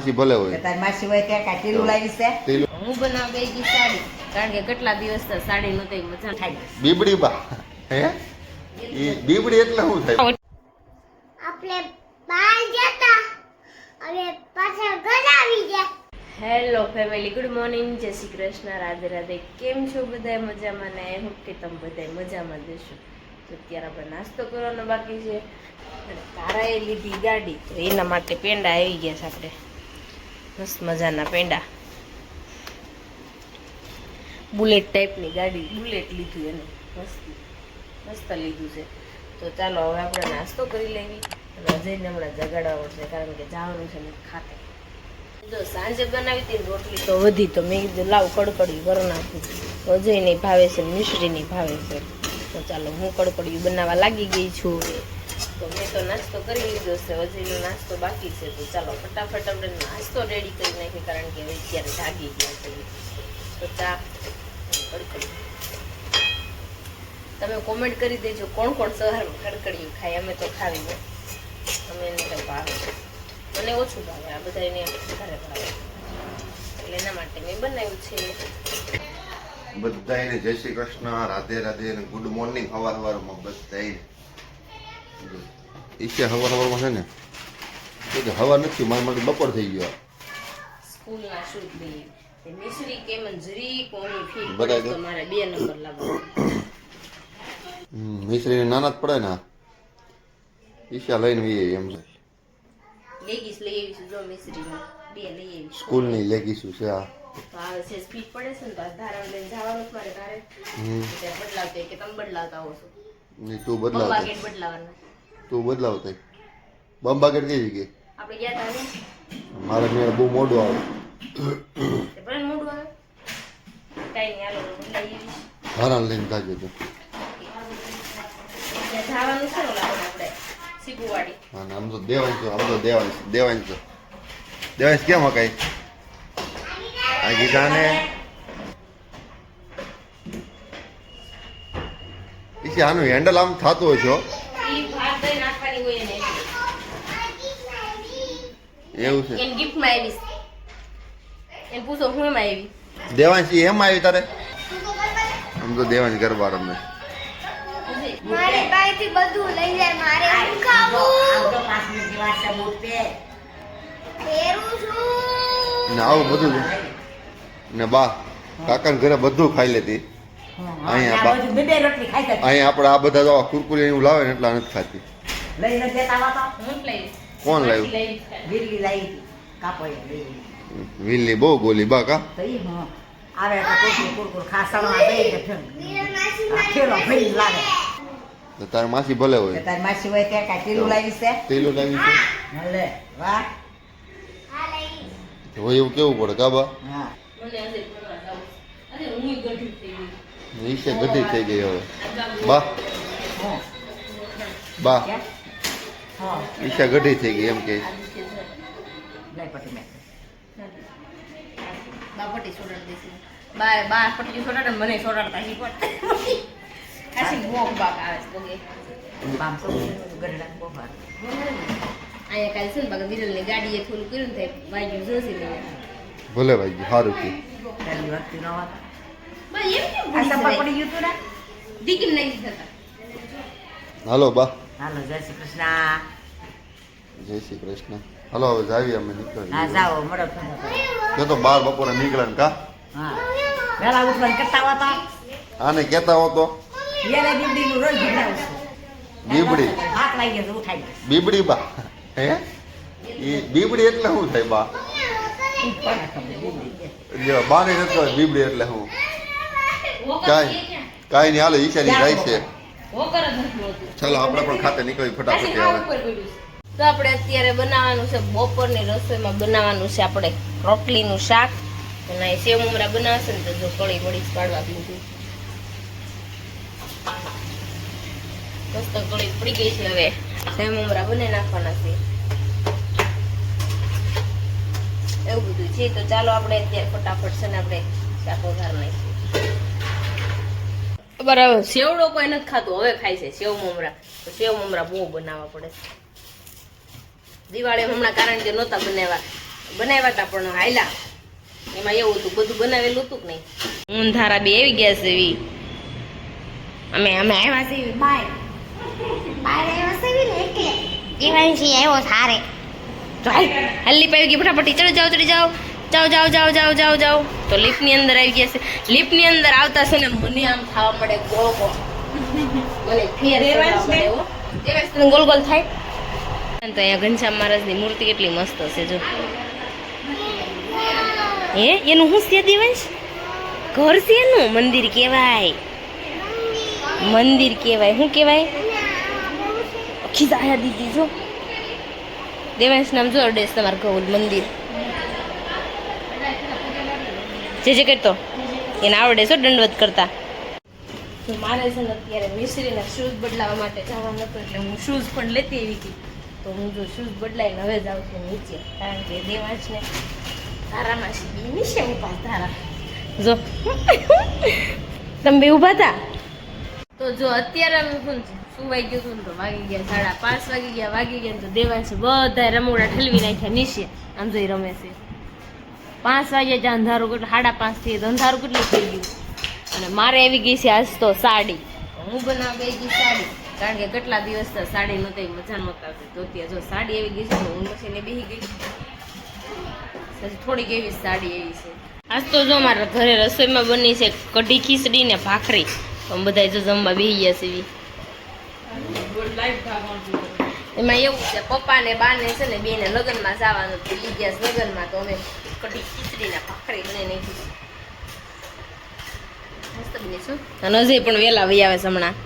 માસી ભલે હોય. તારી માસી હોય ત્યાં કાંઈ ટીલું લાવી છે. હું બનાવ બે દી સાડી, કારણ કે કેટલા દિવસ તો સાડી નહોતી મજા થાય. બીબડી બા હે ઈ બીબડી એટલે શું થાય? આપણે બહાર જતા હવે પાછા ઘર આવી ગયા. હેલો ફેમિલી, ગુડ મોર્નિંગ, જય શ્રી કૃષ્ણ, રાધે રાધે. કેમ છો બધા? મજામાં ને? આઈ હોપ કે તમે બધા મજામાં જશો. તો અત્યારે આપણે નાસ્તો કરવાનો બાકી છે. તારાએ લીધી ગાડી, તો એના માટે પેંડા આવી ગયા છે. આપણે મસ્ત મજાના પેંડા, બુલેટ ટાઈપની ગાડી, બુલેટ લીધું એને, મસ્ત મસ્ત લીધું છે. તો ચાલો હવે આપણે નાસ્તો કરી લેવી અને અજયને હમણાં જગાડવા પડશે, કારણ કે જવાનું છે ને ખાતે. જો સાંજે બનાવી હતી રોટલી તો વધી, તો મેં કીધું લાવ કડકડી કરી નાખું. અજયની ભાવે છે, મિશ્રીની ભાવે છે. તો ચાલો હું કડકડી બનાવવા લાગી ગઈ છું. તો મેં તો નાસ્તો કરી લીધો છે, અજયનો નાસ્તો બાકી છે. તો ચાલો ફટાફટ આપણે નાસ્તો રેડી કરી નાખીએ, કારણ કે હવે અત્યારે જાગી ગયા છે. તો ચા કડકડી, તમે કોમેન્ટ કરી દેજો કોણ કોણ સવારમાં કડકડીયું ખાય. અમે તો ખાવી હોય, અમે એને કંઈ ભાવે, મને ઓછું ભાવે, આ બધા એને વધારે ભાવે, એટલે એના માટે મેં બનાવ્યું છે. બધાને જય શ્રી કૃષ્ણ, રાધે રાધે અને ગુડ મોર્નિંગ. સવારમાં બધાને ઈચ્છા સવારમાં છે ને તો હવા નથી, મારા માટે બપોર થઈ ગયો. સ્કૂલના શૂટ લઈએ મિશ્રી કેમ જરી કોની ફી બરાબર. તો મારે 2 નંબર લાવવાનો. મિશ્રીને નાના જ પડે ને, ઈચ્છા લઈને વીએ એમ છે. લેગીસ લઈ આવીશું, જો મિશ્રીની 2 લઈ આવીશું. સ્કૂલની લેગીશું છે આ. તો આવે છે સ્પીડ પડે છે ને, તો ધારણ લઈને જવાનું મારે તારે બદલાવતો કે તમે બદલાવતા આવો છો. નહીં તું બદલાવ, બાગેટ બદલાવાના, તું બદલાવ થાય. બંબાગેટ કઈ જગ્યાએ? આપણે ગયા હતા મારે ત્યાં બહુ મોડું આવે. તે પણ મોડું આવે, કઈ નહીં, હાલો બદલાઈ આવીશ. હારાન લઈને જાજો તો. ત્યાં જવાનું છે ને આપણે સીકુવાડી. હા આમ તો દેવાંશ છો, આમ તો દેવાંશ છો. દેવાંશ કેમ હકાય આ ગીતાને? ઈચ્છે આનું હેન્ડલ આમ થતું હોય છો, ઈ ભાત દઈ નાખવાની હોય એને, એવું છે. એને ગિફ્ટમાં આવીશ. એને પૂછો હું એમાં આવી. દેવાંશી એમ આવી તારે? આમ તો દેવાંશ ગરબા રમે. મારી પાસેથી બધું લઈ જાય, મારે શું ખાવું? આવતો 5 મિનિટની વાર છે, બૂટ પહેર. પહેરું છું. ને આવું બધું ને બા કાકાને ઘરે બધું ખાઈ લેતી. અહીંયા આ બધું બે રોટલી ખાઈ શકે. અહીંયા આપણે આ બધા જો કુરકુરી એવું લાવે ને એટલા નથી ખાતી. લઈને દેતા હોતો હું જ લઈશ. કોણ લાવ્યું? લઈશ. વીરલી લાવી હતી, કાપો એ લઈ. વિલ્લી બહુ ગોલી બા કા. તો ઈ હું આવે તો કુરકુર ખાસણમાં દઈ દે ફેર. આ ખેલો ભરી લાગે. તો તારી માસી ભલે તો હોય. તારી માસી હોય ત્યાં કાંઈ ટીલું લાવી છે. તેલું લાવી છે લે વાહ. આ લઈ. તો હોય એવું કેવું પડે કા બા? હા મને આજે ભણવા જાવું છે. અરે હું ગઢી થઈ ગઈ. ઈશે ગધી થઈ ગઈ હવે. બા હું બા ક્યાં? હા ઈશા ગધી થઈ ગઈ એમ કે. લઈ પટી મેં. બા પટ્ટી સોડાડી દેશે. બા પટ્ટી સોડાડે ને મને સોડાડતા શીખવાડતા. આશી બોક બાક આવે છે બોગે. બામ તો ગરડા બહુ ભાર. અહીંયા કાલે છે ને બાકા વિરલની ગાડીએ થોડું કર્યું ને થાય વાગ્યું જોશી મને. ભલે ભાઈ સારું છે. પહેલી વખત ન વાત. બા એમ કેમ આ ભૂલી સપા જાય? પડી ગયું તું ને. દીકરી નહીં થતા. હાલો બા, હાલો જય શ્રી કૃષ્ણ. જય શ્રી કૃષ્ણ. હાલો હવે જાવી અમે નીકળી. હા જાઓ મળો. જો તો બાર બપોરે નીકળે ને કા. હા વેલા ઉઠવાનું કરતા હોતા. આને કહેતા હો તો યેને બીબડીનું રોજ ભણાવું છું. બીબડી. હાથ લાગી ગયો તો ઉઠાઈ ગયો. બીબડી બા હે ઈ બીબડી એટલે શું થાય બા? કોને ખબર બીબડી કે. જો બાને નથી ખબર બીબડી એટલે શું. વોકર કાંઈ છે ક્યાં? કાંઈ નહીં હાલો ઈશાની જાય છે. વોકર જ નથી હોતું. ચાલો આપણે પણ ખાતે નીકળી ફટાફટ આશી હવે. ખાવું ઉપર પડ્યું છે. તો આપણે અત્યારે બનાવવાનું છે બપોરની રસોઈમાં બનાવવાનું છે આપણે રોટલીનું શાક અને સેવ મમરા બનાવશે ને તો જો કળી વળી પાડવા દીધું મસ્ત કળી પડી ગઈ છે. હવે સેવ મમરા બને નાખવાના છે એવું બધું છે. તો ચાલો આપણે અત્યારે ફટાફટ છે ને આપણે શાક વઘાર નાખીએ. બરાબર સેવડો કોઈ નથી ખાતું, હવે ખાય છે સેવ મમરા. તો સેવ મમરા બહુ બનાવવા પડે. દિવાળી હમણાં કારણ કે નહોતા બનાવ્યા બનાવ્યા હતા પણ હાયલા એમાં એવું હતું બધું બનાવેલું હતું કે નહીં. હું ધારા બે આવી ગયા છે એવી અમે આવ્યા છે એવી બાય આવ્યો સારે હલ્લી પાવી ગઈ ફટાફટ ચડો જાઓ ચડી જાઓ જાઓ જાઓ જાઓ જાઓ જાઓ જાઓ તો લિફ્ટની અંદર આવી ગયા છે. લિફ્ટની અંદર આવતા છે ને મને આમ થવા મળે ગોળ ગોળ મને ફેર દેવાંશ તને ગોલ ગોલ થાય. તો અહીંયા ઘનશ્યામ મહારાજની મૂર્તિ કેટલી મસ્ત છે જો. હે એનું શું છે દેવાંશ? ઘર છે એનું મંદિર કહેવાય. મંદિર કહેવાય. શું કહેવાય? ખીજાયા દીદી જો દેવાંશ નામ જો અડેશ તમારું ઘઉં મંદિર જે કરતો એને આવડે છો દંડવત કરતા. તો મારે છે ને અત્યારે મિશ્રીના શૂઝ બદલાવા માટે જવાનું હતું એટલે હું શૂઝ પણ લેતી આવી હતી. તો હું જો શૂઝ બદલાઈને હવે જાઉં છું નીચે કારણ કે દેવાંશને ધારામાં નીચે ઊભા ધારા જો તમે બે ઊભા હતા. તો જો અત્યારે અમે સુવાઈ ગયું હતું ને તો વાગી ગયા 5:30 વાગી ગયા તો દેવાંશે બધા રમોડા ઠલવી નાખ્યા નીચે આમ જોઈ રમે છે. 5 વાગ્યા જ્યાં અંધારું કેટલું 5:30 થી તો અંધારું કેટલું થઈ ગયું. અને મારે આવી ગઈ છે આજ તો સાડી. હું બનાવવા ગઈ હતી સાડી કારણ કે કેટલા દિવસ સાડી નહોતી મજા નહોતા આવતી તો ત્યાં જો સાડી આવી ગઈ છે તો હું મશીને બેસી ગઈ. થોડીક એવી સાડી એવી છે. આજ તો જો મારા ઘરે રસોઈમાં બની છે કઢી ખીચડી ને ભાખરી. તો બધા જો જમવા બેસી ગયા છે. એમાં એવું છે પપ્પા ને બા ને છે ને બેને લગ્નમાં જવાનું તો ઈ ગયા લગ્નમાં તો અમે કઢી ખીચડી ને ભાખરી બનાવી નાખી. મસ્ત બની છે અને હજી પણ વેલા વહી આવે છે હમણાં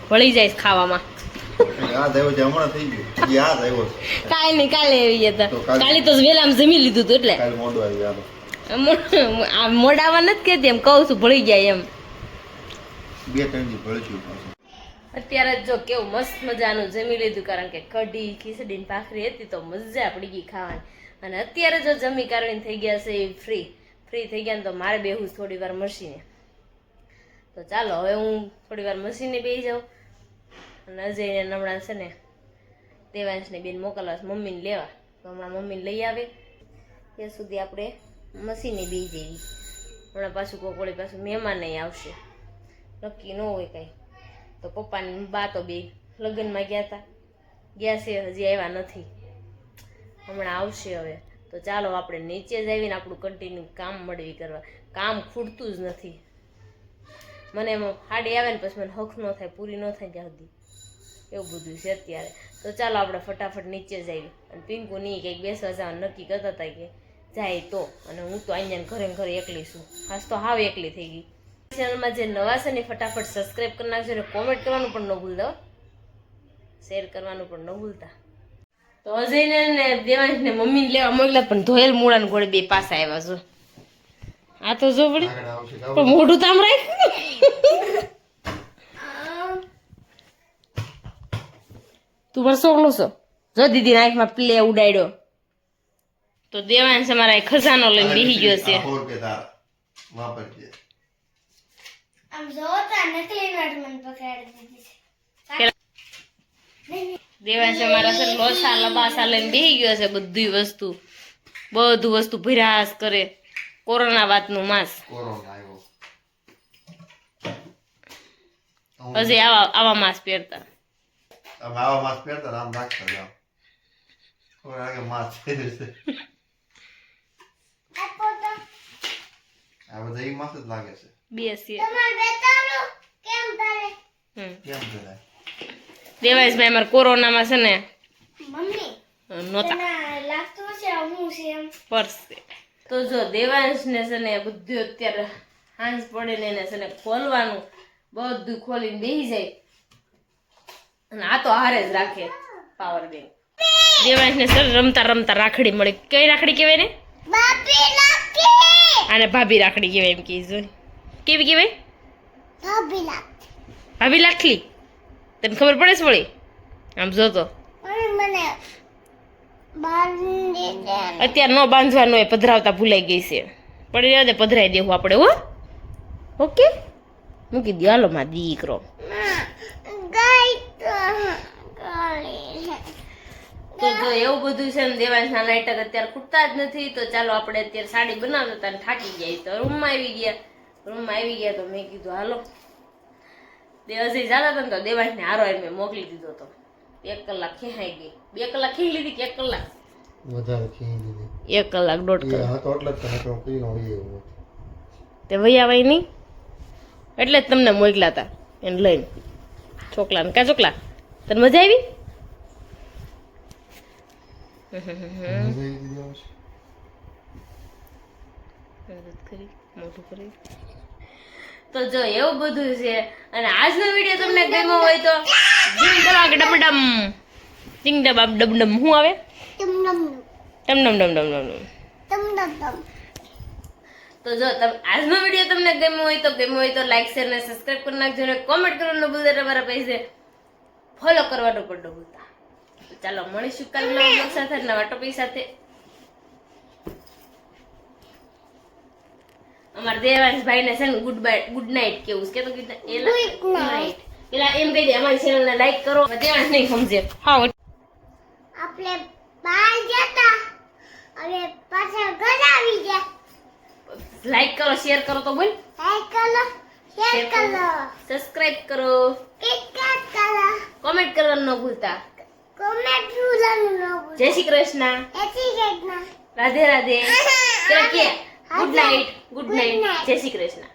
વળી જાય ખાવામાં. યાદ આવ્યો છે હમણાં થઈ ગયું યાદ આવ્યો છે. કાલે નહીં કાલે આવી હતા કાલે તો વેલામાં જમી લીધું હતું એટલે કાલે મોડું આવ્યું આ મોડાવા નથી કહેતી એમ કહું છું ભળી જાય એમ. 2-3 દી ભળ્યું પાછું. અત્યારે જો કેવું મસ્ત મજાનું જમી લીધું કારણ કે કઢી ખીચડી ભાખરી હતી તો મજા પડી ગઈ ખાવાની. અને અત્યારે જો જમી કારવીને થઈ ગયા છે ફ્રી થઈ ગયા ને તો મારે બેહું થોડી વાર મશીને. તો ચાલો હવે હું થોડી વાર મશીને બેસી જાઉં અને અજયને હમણાં છે ને દેવાંશને બેન મોકલવા મમ્મીને લેવા તો હમણાં મમ્મીને લઈ આવે ત્યાં સુધી આપણે મશીને બેસી જઈએ. હમણાં પાછું કોકળી પાછું મહેમાન નહીં આવશે નક્કી ન હોય કાંઈ. તો પપ્પાની બા તો બે લગ્નમાં ગયા છે હજી આવ્યા નથી હમણાં આવશે હવે. તો ચાલો આપણે નીચે જ આવીને આપણું કન્ટિન્યુ કામ મળવી કરવા. કામ ખૂટતું જ નથી મને એમાં હાડી આવે ને પછી મને હક ન થાય પૂરી ન થાય ત્યાં સુધી એવું બધું છે અત્યારે. તો ચાલો આપણે ફટાફટ નીચે જ આવી અને પિંકુ નહીં કંઈક બેસવા જવાનું નક્કી કરતા હતા કે જાય તો. અને હું તો અહીંયા ઘરે એકલી છું ખાસ તો હાવ એકલી થઈ ગઈ. ચેનલમાં જે નવા છે ને ફટાફટ સબસ્ક્રાઈબ કરી નાખજો અને કોમેન્ટ કરવાનું પણ ન ભૂલતા શેર કરવાનું પણ ન ભૂલતા. તો અજયને ને દેવાંશને મમ્મીને લેવા મોકલા પણ ધોયેલ મૂળાને ઘોડે બે પાછા આવ્યા છો. આ તો જો વળી પણ મોઢું તામ રાખ્યું. તું પણ સોકલો છો જો દીદી આંખમાં પ્લે ઉડાડ્યો. તો દેવાંશ અમારા ખજાનો લઈને બેસી ગયો છે. આમ જોતા નકલી નોટ મને પકડી દીધી છે. દેવાંશ અમારા સર લોસા લબાસા લઈને બેસી ગયો છે. બધું વસ્તુ ભરાસ કરે. કોરોના વાતનું માસ હજી આવા માસ પહેરતા આવા માસ્ક પહેરતા આમ રાખતા જાવ ઓરાગે માસ્ક પહેરે છે આ બધા ઈ માસ્ક જ લાગે છે બે છે તમાર બેતાનો કેમ તારે કેમ કરે દેવાંશભાઈ અમાર કોરોનામાં છે ને મમ્મી નહોતા લાગતું છે હું છે એમ પરસે. તો જો દેવાંશને છે ને બધું અત્યારે હાંજ પડે ને એને છે ને ખોલવાનું બધું ખોલીને બેસી જાય અને આ તો હારે જ રાખે પાવર બેંક. દેવાંશને સર રમતા રાખડી મળી. કઈ રાખડી કહેવાય ને? બાપી લાગતી આને ભાભી રાખડી કહેવાય એમ કીધું. કેવી કહેવાય? ભાભી લાખલી. તને ખબર પડે છે વળી આમ જોતો મને બાંધી દે. અત્યારે ન બાંધવાનું હોય પધરાવતા ભૂલાઈ ગઈ છે. પડી રહ્યો પધરાઈ દેવું આપણે હો. ઓકે મૂકી દો હાલો માં દીકરો. તો જો એવું બધું છે ને દેવાંશના નાટક અત્યારે ખૂટતા જ નથી. તો ચાલો આપણે અત્યારે સાડી બનાવતા હતા ને થાકી ગયા તો રૂમમાં આવી ગયા તો મેં કીધું હાલો અજય જતા હતા ને તો દેવાંશને હારો મેં મોકલી દીધો હતો. 1 કલાક ખેંચાઈ ગઈ. 2 કલાક ખેંચી લીધી કે 1 કલાક વધારે ખીઈ દીધી 1 કલાક 1.5 કલાક હા તો એટલે જ તને કહું કઈ નો હોય તે વહી આવાય નહીં એટલે જ તમને મોકલ્યા હતા એને લઈને છોકલાને કા છોકલા તને મજા આવી મોટું કરી તો જો એવું બધું છે. અને આજનો વિડીયો તમને ગમ્યો હોય તો ડિંગ ડબાક ડબડમ ડિંગ ડબાક ડબડમ શું આવે ટમ ટમ ટમ ટમ ટમ ટમ ટમ ટમ ટમ ટમ. તો જો આજનો વિડીયો તમને ગમ્યો હોય તો લાઈક શેર અને સબસ્ક્રાઇબ કરી નાખજો અને કોમેન્ટ કરવાનું ન ભૂલતા. તમારા પૈસે ફોલો કરવાનું પણ ન ભૂલતા. તો ચાલો મળીશું કાલના વ્લોગ સાથે નવા ટોપિક સાથે. અમારા દેવાંશ ભાઈને છે ને ગુડ નાઇટ કેવું છે કે તો ગુડ નાઇટ પેલા એમ કહી દે અમારી ચેનલને લાઈક કરો. દેવાંશ નહીં સમજે. હા આપણે બહાર જતા અને પાછા ઘર આવી ગયા. લાઈક કરો શેર કરો તો બોલ લાઈક કરો શેર કરો સબસ્ક્રાઇબ કરો ટિકટ કરો કોમેન્ટ કરવાનું ન ભૂલતા. કોમેન્ટ ભૂલવાનું ન ભૂલતા. જય શ્રી કૃષ્ણ એસી ગેટના રાધે રાધે કે ગુડ નાઇટ જય શ્રી કૃષ્ણ.